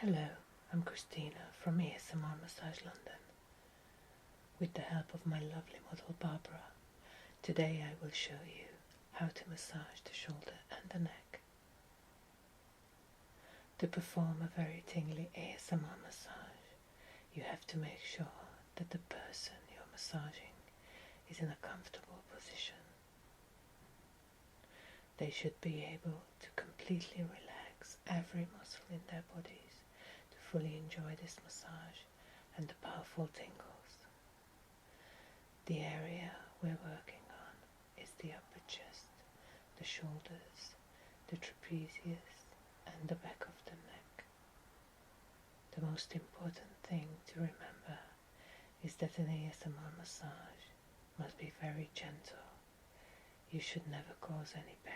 Hello, I'm Christina from ASMR Massage London. With the help of my lovely model Barbara, today I will show you how to massage the shoulder and the neck. To perform a very tingly ASMR massage, you have to make sure that the person you're massaging is in a comfortable position. They should be able to completely relax every muscle in their bodies to fully enjoy this massage and the powerful tingles. The area we're working on is the upper chest, the shoulders, the trapezius, and the back of the neck. The most important thing to remember is that an ASMR massage must be very gentle. You should never cause any pain.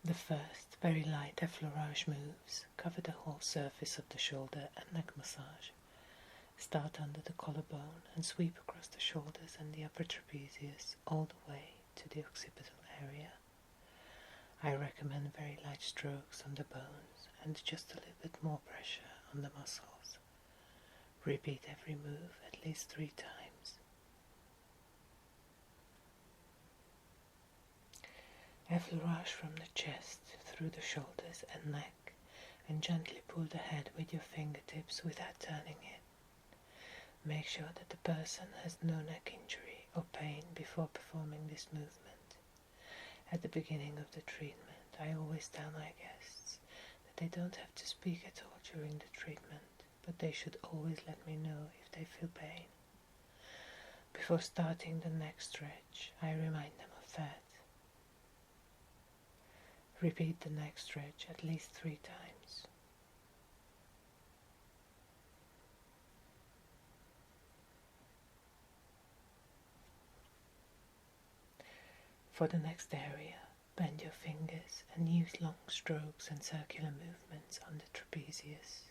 The first, very light effleurage moves cover the whole surface of the shoulder and neck massage. Start under the collarbone and sweep across the shoulders and the upper trapezius all the way to the occipital area. I recommend very light strokes on the bones and just a little bit more pressure on the muscles. Repeat every move at least 3 times. Effleurage from the chest through the shoulders and neck, and gently pull the head with your fingertips without turning it. Make sure that the person has no neck injury or pain before performing this movement. At the beginning of the treatment, I always tell my guests that they don't have to speak at all during the treatment, but they should always let me know if they feel pain. Before starting the neck stretch, I remind them of that. Repeat the neck stretch at least 3 times. For the next area, bend your fingers and use long strokes and circular movements on the trapezius.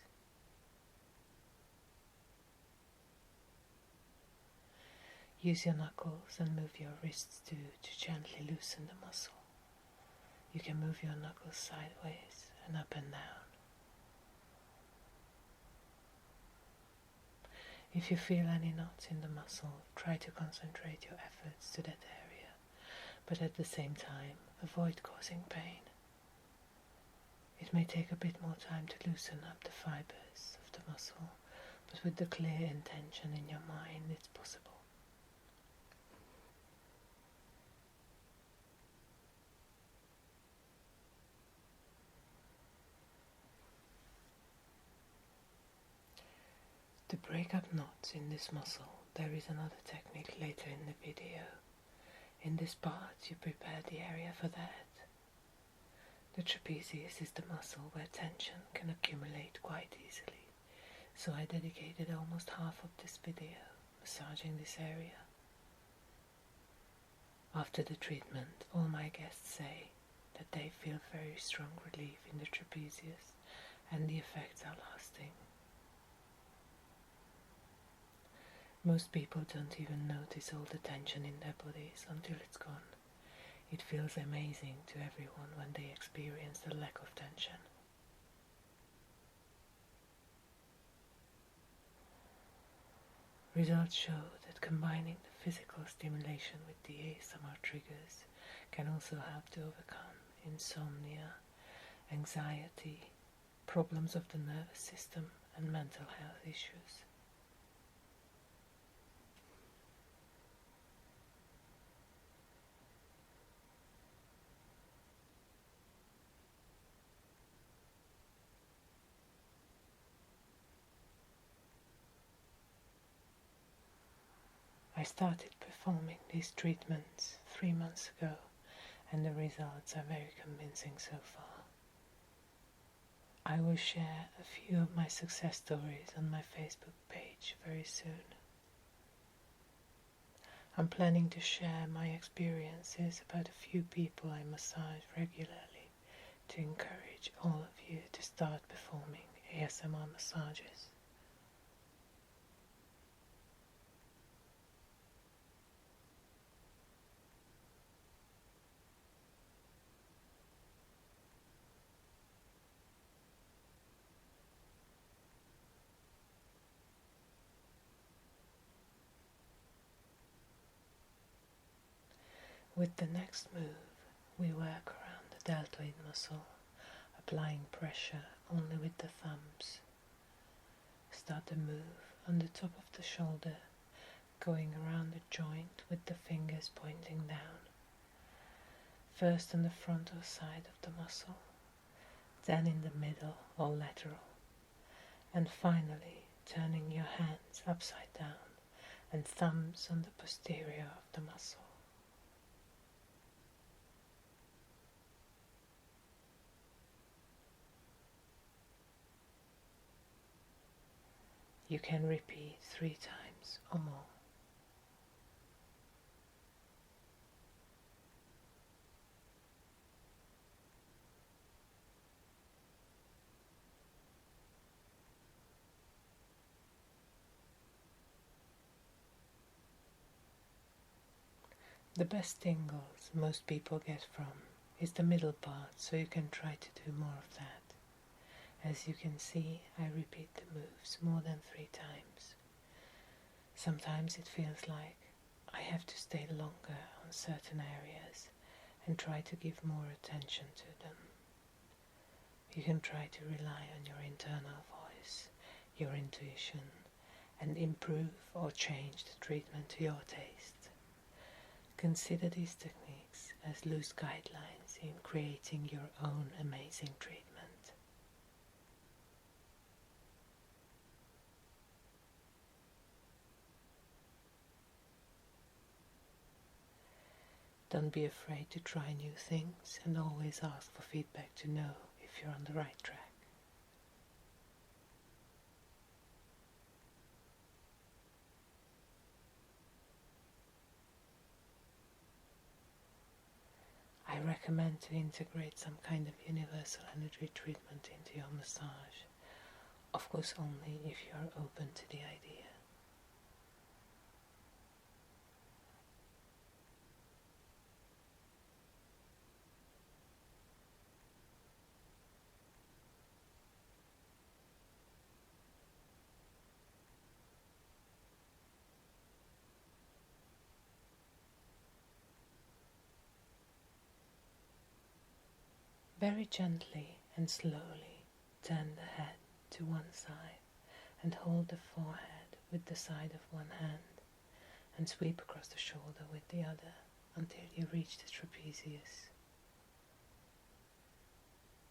Use your knuckles and move your wrists too to gently loosen the muscle. You can move your knuckles sideways and up and down. If you feel any knots in the muscle, try to concentrate your efforts to that area, but at the same time, avoid causing pain. It may take a bit more time to loosen up the fibers of the muscle, but with the clear intention in your mind, it's possible. To break up knots in this muscle, there is another technique later in the video. In this part, you prepare the area for that. The trapezius is the muscle where tension can accumulate quite easily, so I dedicated almost half of this video massaging this area. After the treatment, all my guests say that they feel very strong relief in the trapezius and the effects are lasting. Most people don't even notice all the tension in their bodies until it's gone. It feels amazing to everyone when they experience the lack of tension. Results show that combining the physical stimulation with the ASMR triggers can also help to overcome insomnia, anxiety, problems of the nervous system, and mental health issues. I started performing these treatments 3 months ago, and the results are very convincing so far. I will share a few of my success stories on my Facebook page very soon. I'm planning to share my experiences about a few people I massage regularly to encourage all of you to start performing ASMR massages. With the next move, we work around the deltoid muscle, applying pressure only with the thumbs. Start the move on the top of the shoulder, going around the joint with the fingers pointing down. First on the frontal side of the muscle, then in the middle or lateral, and finally turning your hands upside down and thumbs on the posterior of the muscle. You can repeat 3 times or more. The best tingles most people get from is the middle part, so you can try to do more of that. As you can see, I repeat the moves more than 3 times. Sometimes it feels like I have to stay longer on certain areas and try to give more attention to them. You can try to rely on your internal voice, your intuition, and improve or change the treatment to your taste. Consider these techniques as loose guidelines in creating your own amazing treatment. Don't be afraid to try new things and always ask for feedback to know if you're on the right track. I recommend to integrate some kind of universal energy treatment into your massage, of course only if you are open to the idea. Very gently and slowly turn the head to one side and hold the forehead with the side of one hand and sweep across the shoulder with the other until you reach the trapezius.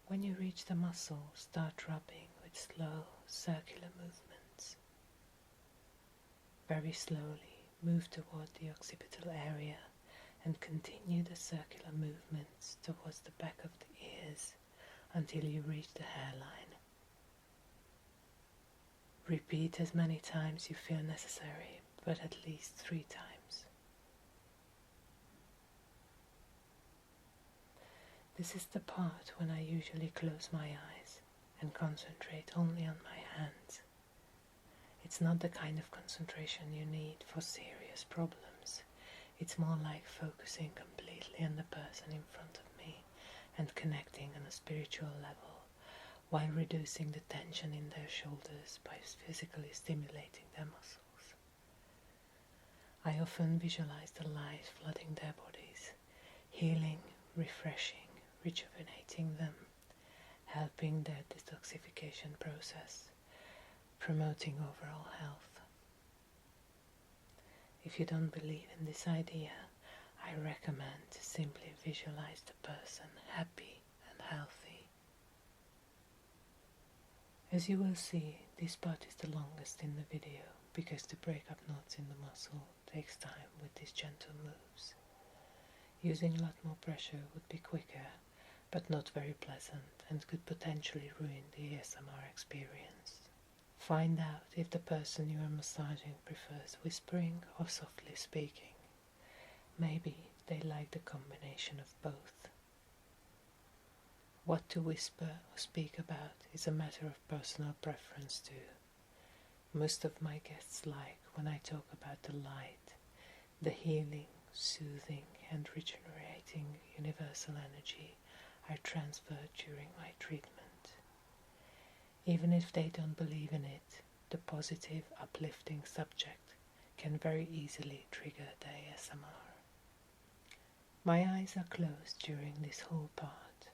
When you reach the muscle, start rubbing with slow circular movements. Very slowly move toward the occipital area and continue the circular movements towards the back of the ears until you reach the hairline. Repeat as many times you feel necessary, but at least 3 times. This is the part when I usually close my eyes and concentrate only on my hands. It's not the kind of concentration you need for serious problems. It's more like focusing completely on the person in front of me and connecting on a spiritual level, while reducing the tension in their shoulders by physically stimulating their muscles. I often visualize the light flooding their bodies, healing, refreshing, rejuvenating them, helping their detoxification process, promoting overall health. If you don't believe in this idea, I recommend to simply visualize the person happy and healthy. As you will see, this part is the longest in the video because to break up knots in the muscle takes time with these gentle moves. Using a lot more pressure would be quicker, but not very pleasant and could potentially ruin the ASMR experience. Find out if the person you are massaging prefers whispering or softly speaking. Maybe they like the combination of both. What to whisper or speak about is a matter of personal preference too. Most of my guests like when I talk about the light, the healing, soothing and regenerating universal energy I transfer during my treatment. Even if they don't believe in it, the positive, uplifting subject can very easily trigger the ASMR. My eyes are closed during this whole part,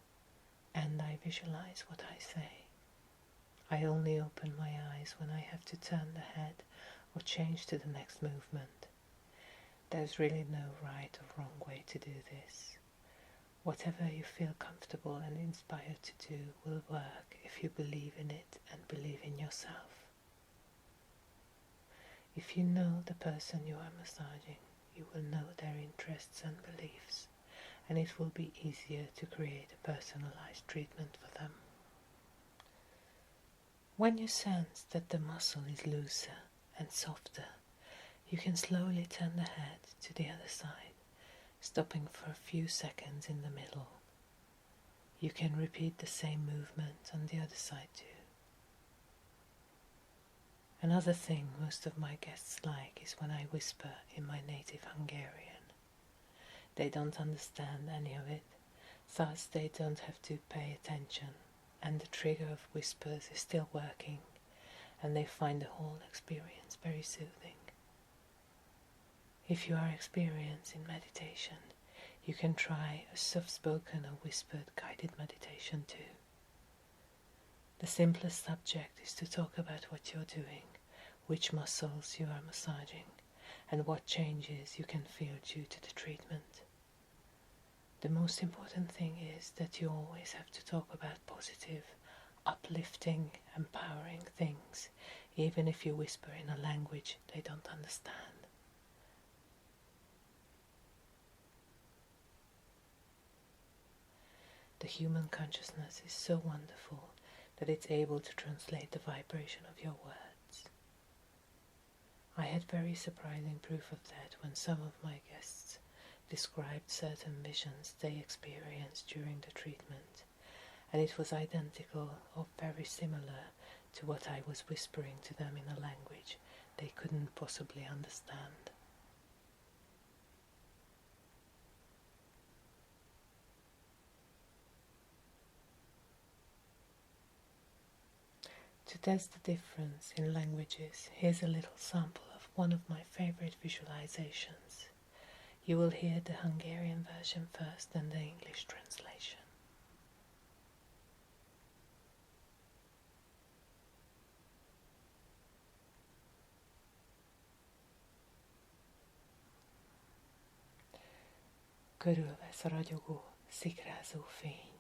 and I visualize what I say. I only open my eyes when I have to turn the head or change to the next movement. There's really no right or wrong way to do this. Whatever you feel comfortable and inspired to do will work if you believe in it and believe in yourself. If you know the person you are massaging, you will know their interests and beliefs, and it will be easier to create a personalized treatment for them. When you sense that the muscle is looser and softer, you can slowly turn the head to the other side, stopping for a few seconds in the middle. You can repeat the same movement on the other side too. Another thing most of my guests like is when I whisper in my native Hungarian. They don't understand any of it, thus they don't have to pay attention, and the trigger of whispers is still working, and they find the whole experience very soothing. If you are experienced in meditation, you can try a soft-spoken or whispered guided meditation too. The simplest subject is to talk about what you're doing, which muscles you are massaging, and what changes you can feel due to the treatment. The most important thing is that you always have to talk about positive, uplifting, empowering things, even if you whisper in a language they don't understand. The human consciousness is so wonderful that it's able to translate the vibration of your words. I had very surprising proof of that when some of my guests described certain visions they experienced during the treatment, and it was identical or very similar to what I was whispering to them in a language they couldn't possibly understand. To test the difference in languages, here's a little sample of one of my favorite visualizations. You will hear the Hungarian version first and the English translation. Körülvesz a ragyogó, szikrázó fény.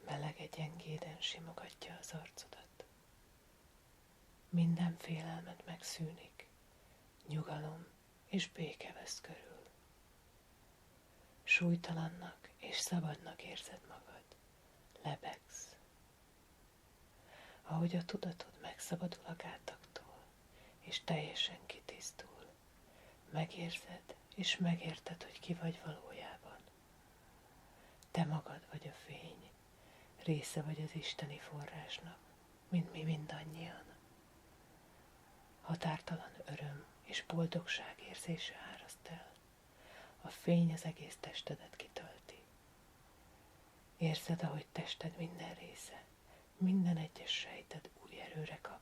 Melege gyengéden simogatja az arcodat. Minden félelmed megszűnik, nyugalom és béke vesz körül. Súlytalannak és szabadnak érzed magad, lebegsz. Ahogy a tudatod megszabadul a gátaktól, és teljesen kitisztul, megérzed és megérted, hogy ki vagy valójában. Te magad vagy a fény, része vagy az isteni forrásnak, mint mi mindannyian. Határtalan öröm és boldogság érzése áraszt el. A fény az egész testedet kitölti. Érzed, ahogy tested minden része, minden egyes sejted új erőre kap,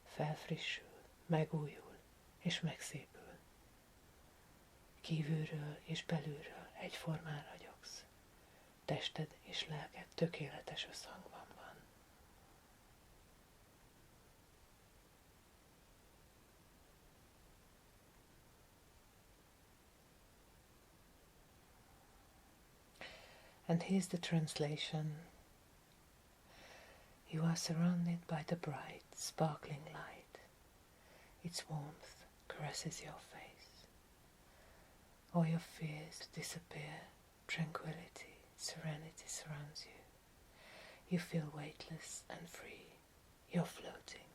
felfrissül, megújul és megszépül. Kívülről és belülről egyformán ragyogsz. Tested és lelked tökéletes összhangban van. And here's the translation. You are surrounded by the bright, sparkling light. Its warmth caresses your face. All your fears disappear. Tranquility, serenity surrounds you. You feel weightless and free. You're floating.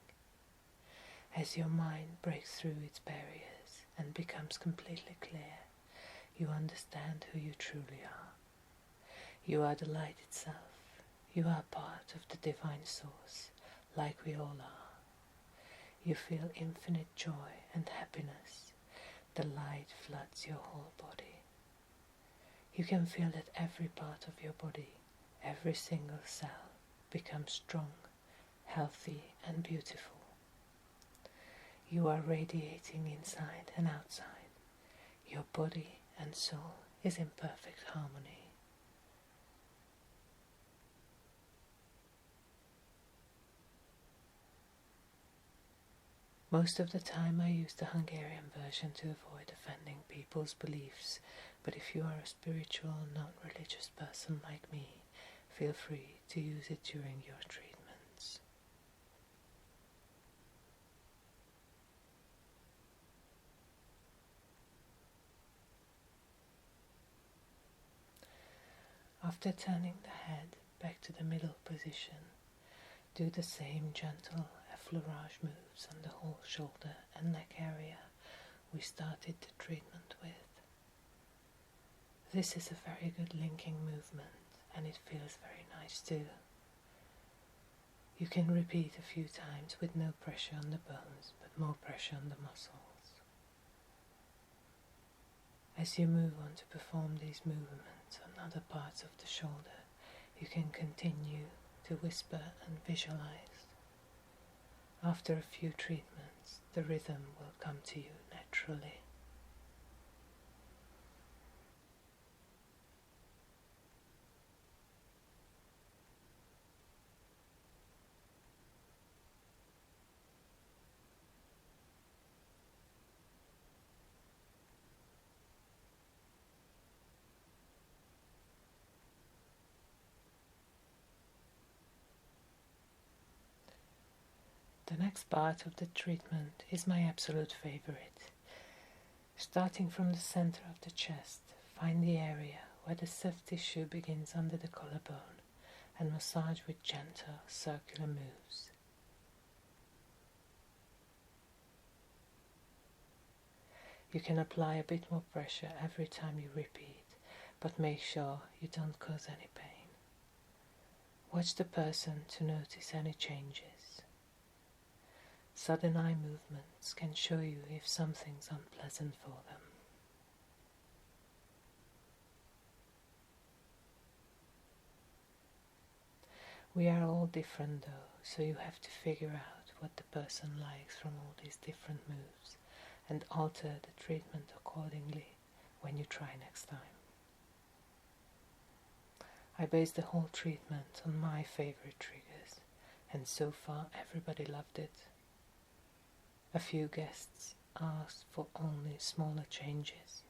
As your mind breaks through its barriers and becomes completely clear, you understand who you truly are. You are the light itself, You are part of the divine source, like we all are. You feel infinite joy and happiness. The light floods your whole body. You can feel that every part of your body, every single cell, becomes strong, healthy and beautiful. You are radiating inside and outside. Your body and soul is in perfect harmony. Most of the time I use the Hungarian version to avoid offending people's beliefs, but if you are a spiritual, non-religious person like me, feel free to use it during your treatments. After turning the head back to the middle position, do the same gentle effleurage moves on the whole shoulder and neck area we started the treatment with. This is a very good linking movement and it feels very nice too. You can repeat a few times with no pressure on the bones but more pressure on the muscles. As you move on to perform these movements on other parts of the shoulder, you can continue to whisper and visualize. After a few treatments, the rhythm will come to you naturally. The next part of the treatment is my absolute favorite. Starting from the center of the chest, find the area where the soft tissue begins under the collarbone and massage with gentle circular moves. You can apply a bit more pressure every time you repeat, but make sure you don't cause any pain. Watch the person to notice any changes. Sudden eye movements can show you if something's unpleasant for them. We are all different though, so you have to figure out what the person likes from all these different moves and alter the treatment accordingly when you try next time. I based the whole treatment on my favorite triggers, and so far everybody loved it. A few guests asked for only smaller changes.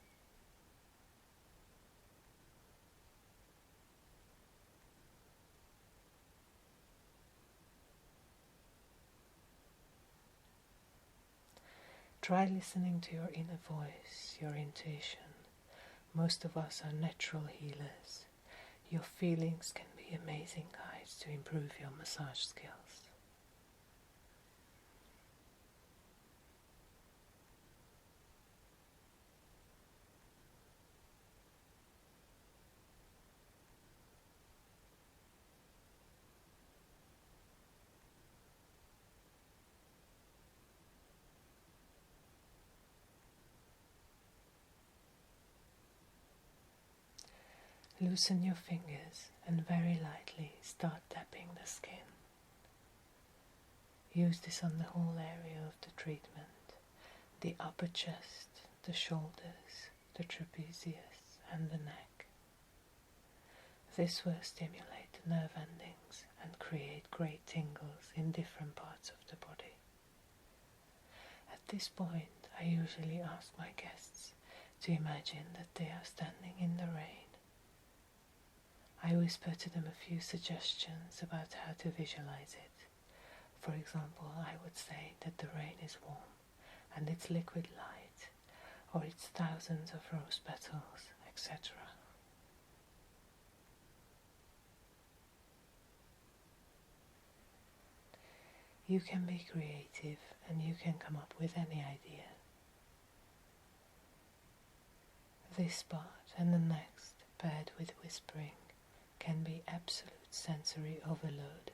Try listening to your inner voice, your intuition. Most of us are natural healers. Your feelings can be amazing guides to improve your massage skills. Loosen your fingers and very lightly start tapping the skin. Use this on the whole area of the treatment, the upper chest, the shoulders, the trapezius and the neck. This will stimulate the nerve endings and create great tingles in different parts of the body. At this point, I usually ask my guests to imagine that they are standing in the rain. I whisper to them a few suggestions about how to visualize it. For example, I would say that the rain is warm and it's liquid light, or it's thousands of rose petals, etc. You can be creative and you can come up with any idea. This part and the next, paired with whispering, can be absolute sensory overload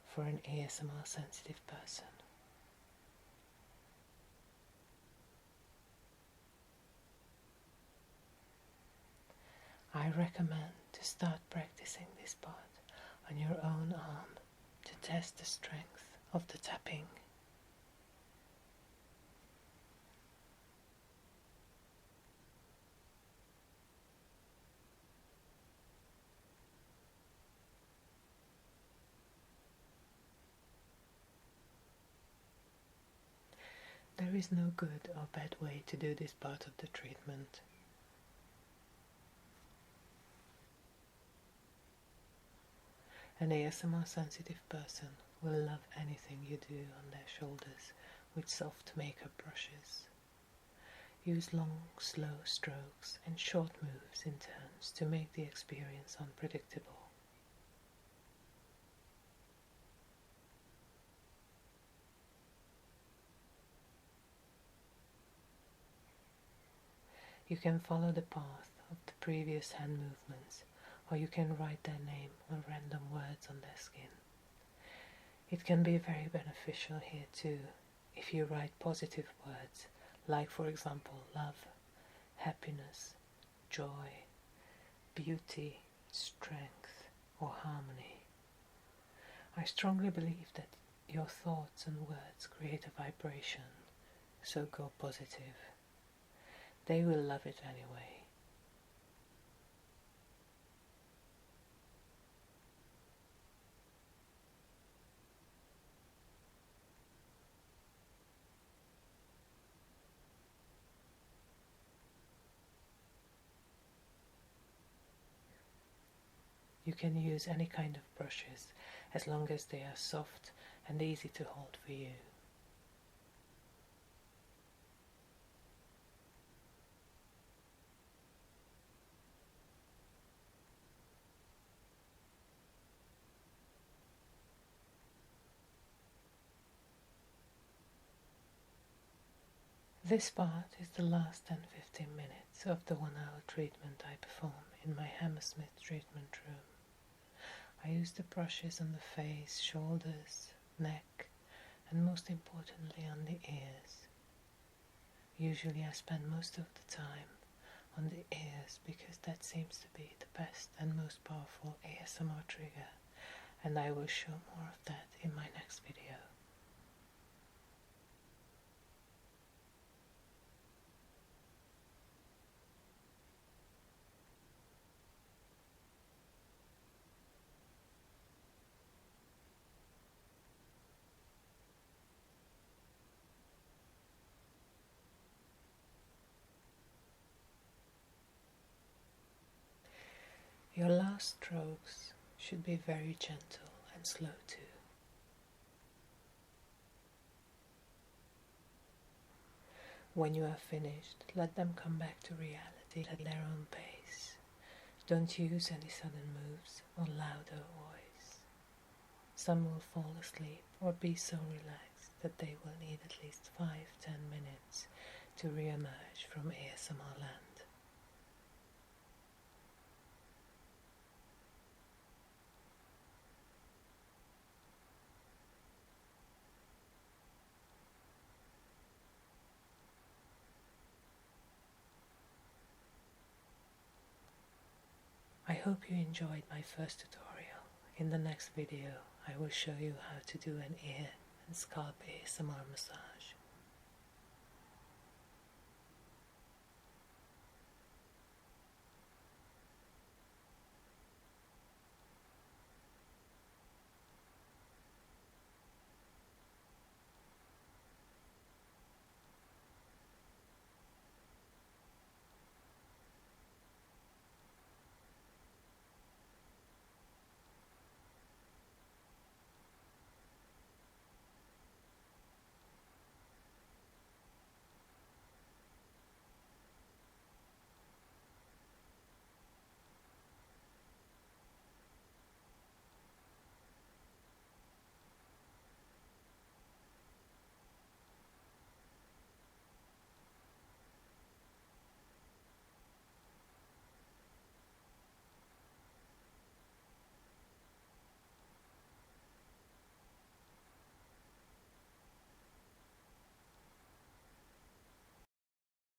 for an ASMR sensitive person. I recommend to start practicing this part on your own arm to test the strength of the tapping. There is no good or bad way to do this part of the treatment. An ASMR sensitive person will love anything you do on their shoulders with soft makeup brushes. Use long, slow strokes and short moves in turns to make the experience unpredictable. You can follow the path of the previous hand movements, or you can write their name or random words on their skin. It can be very beneficial here too, if you write positive words, like for example love, happiness, joy, beauty, strength, or harmony. I strongly believe that your thoughts and words create a vibration, so go positive. They will love it anyway. You can use any kind of brushes as long as they are soft and easy to hold for you. This part is the last 10-15 minutes of the 1-hour treatment I perform in my Hammersmith treatment room. I use the brushes on the face, shoulders, neck, and most importantly on the ears. Usually I spend most of the time on the ears because that seems to be the best and most powerful ASMR trigger, and I will show more of that in my next video. Your last strokes should be very gentle and slow too. When you are finished, let them come back to reality at their own pace. Don't use any sudden moves or louder voice. Some will fall asleep or be so relaxed that they will need at least 5-10 minutes to re-emerge from ASMR land. I hope you enjoyed my first tutorial. In the next video I will show you how to do an ear and scalp ASMR massage.